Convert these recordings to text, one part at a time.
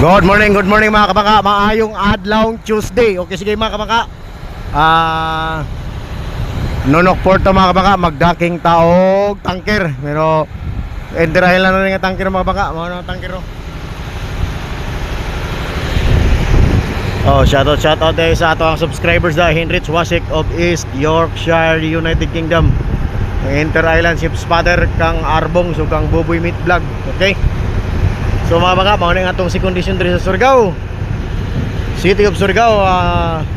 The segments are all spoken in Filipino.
Good morning mga kabaka. Maayong adlaw Tuesday. Okay, sige mga kabaka. Nonok Porto mga kabaka, magdaking taog tangker. Pero enterahin lang na nga tangker mga kabaka. Mga tangker oh. Oh, shoutout dahil sa ato ang subscribers da Heinrich Wasik of East Yorkshire, United Kingdom. Inter Island Ship Spotter kang Arbong so kang Buboy Meat Vlog. Okay. So mga kabaka, mauna nga itong si condition dito sa Surigao, City of Surigao.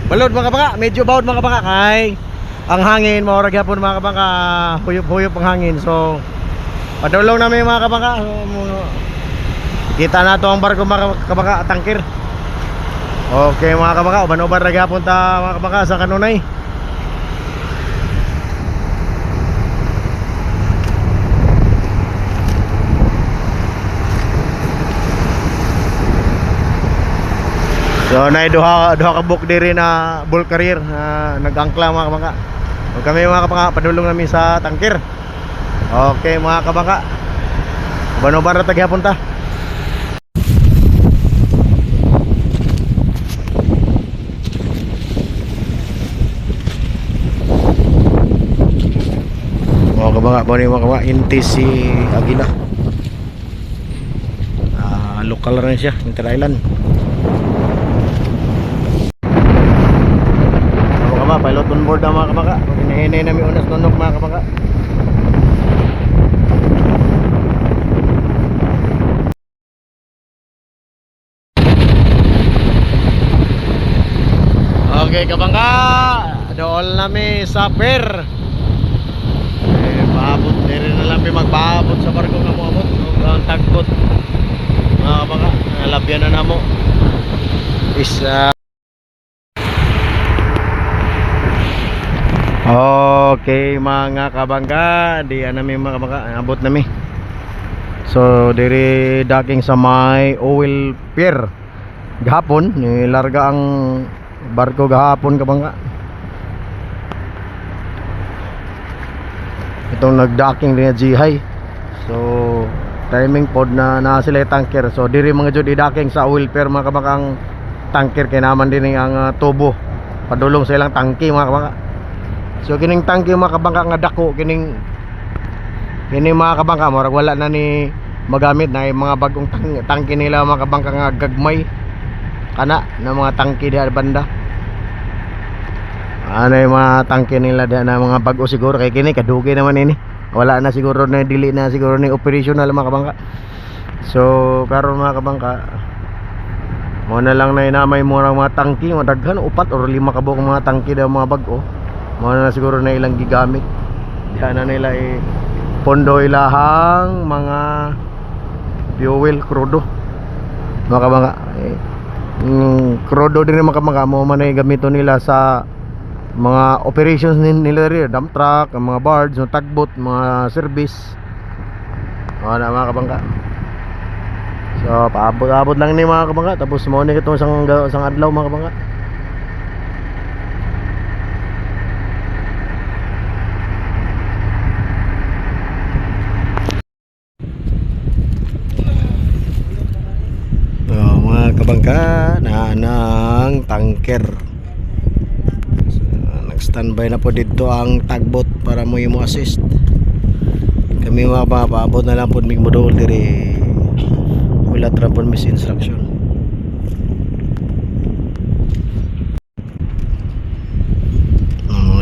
Balod mga kabaka, medyo bawod mga kabaka. Kay ang hangin, maurag hapon mga kabaka, huyop-huyop ang hangin. So padulong namin mga kabaka. Kita na to ang barko mga kabaka, tangkir. Okay mga kabaka, uban-uban rag hapon ta mga kabaka sa kanunay. So na duha ka book diri na bull carrier nag-angkla mga kabaka. O kami mga kabaka, padulong namin sa tangkir. Okay mga kabaka, uban-uban ra tag hapon ta. Mga kabaka, inti si Agila. Lokal rin siya, Inter Island. Mga kabaka, pilot on board na mga kabaka. Hinahinay namin unas nunok mga kabaka. Okay kabaka, dool namin sa pier. Paabot diri na lang magpaabot sa barko nga mo abot ang tagbot mga kabaka, nalabyan na namo is okay mga kabangka, di namin mga kabangka abot nami. So diri docking sa may oil pier gahapon, nilarga ang barko gahapon kabangka. Itong nagdocking din na G-High. So timing pod na sila tanker. So diri mga jud i-docking sa oil pier mga kabakang tanker kay naman din ang tubo padulong sa ilang tangke mga kabaka. So kining tangke mga kabaka nga dako, kining mga kabaka murag wala na ni magamit na yung mga bagong tangke nila mga kabaka nga gagmay kana na mga tangke diha banda. Ano yung mga tangke nila diyan na mga bago siguro kay kini kadugi naman ini. Wala na siguro na dili na siguro ni operational mga kabangka. So karon mga kabangka, mo na lang na inamay mo ng mga tangke, madaghan 4 or 5 kabuk mga tangke daw mga bago. Mo na siguro na ilang gigamit. Diyan na nila pondo ilahang mga fuel crudo. Mga kabangka, crudo din mga kabangka mo man ay gamito nila sa mga operations nila rin, dump truck, mga barge, tagbot, mga service. Mga kabangka. So paabot-abot lang ni mga kabangka. Tapos mo ni itong isang adlaw mga kabangka. So mga kabangka, naanang tanker. Standby na po dito ang tagbot para mo yung assist. Kami mga papaabot na lang po mig modul diri wala trapon miss instruction.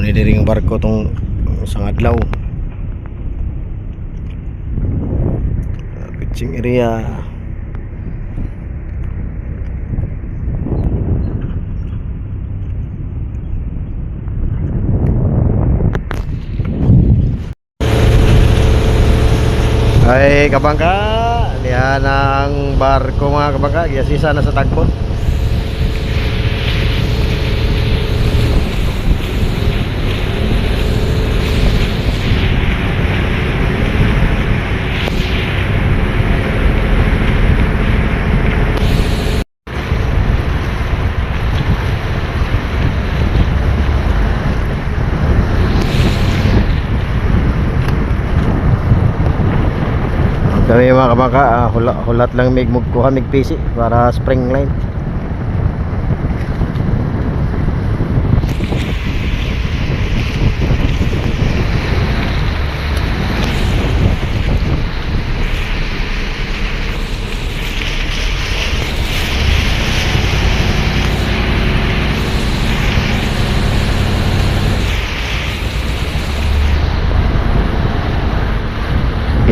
Ni diri ang barko tong isang adlaw. Pitching area. Ay kabangka, diyan ang barko mga kabangka, gisisa na sa tagbot. Kami mga kabangka, hulat lang mig mugkuha mig PC para spring line.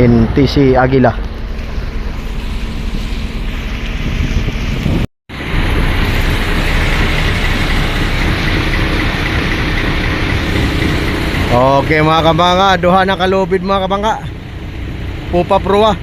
NTC Aguila. Okay mga kabangka, duha na kalubid mga kabangka. Pupa Prua.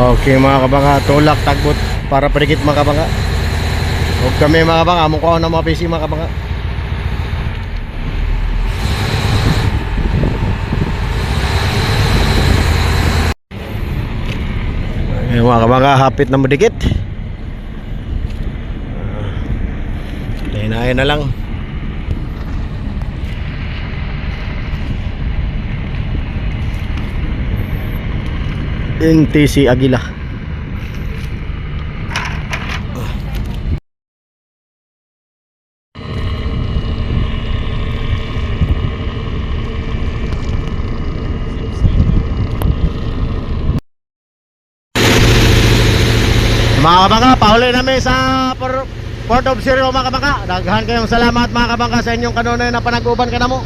Okay mga kabangka, tulak tagbot para perikit mga kabangka. Huwag kami mga kabangka, mukha na mga PC mga kabangka. Ayan mga kabangka, hapit na madikit. Hinahin na lang. NTC Aguila. Mga kabangka, pauli namin sa Port of Zero mga kabangka. Daghan kayong salamat mga kabangka sa inyong kanunay na panag-uban ka na mo.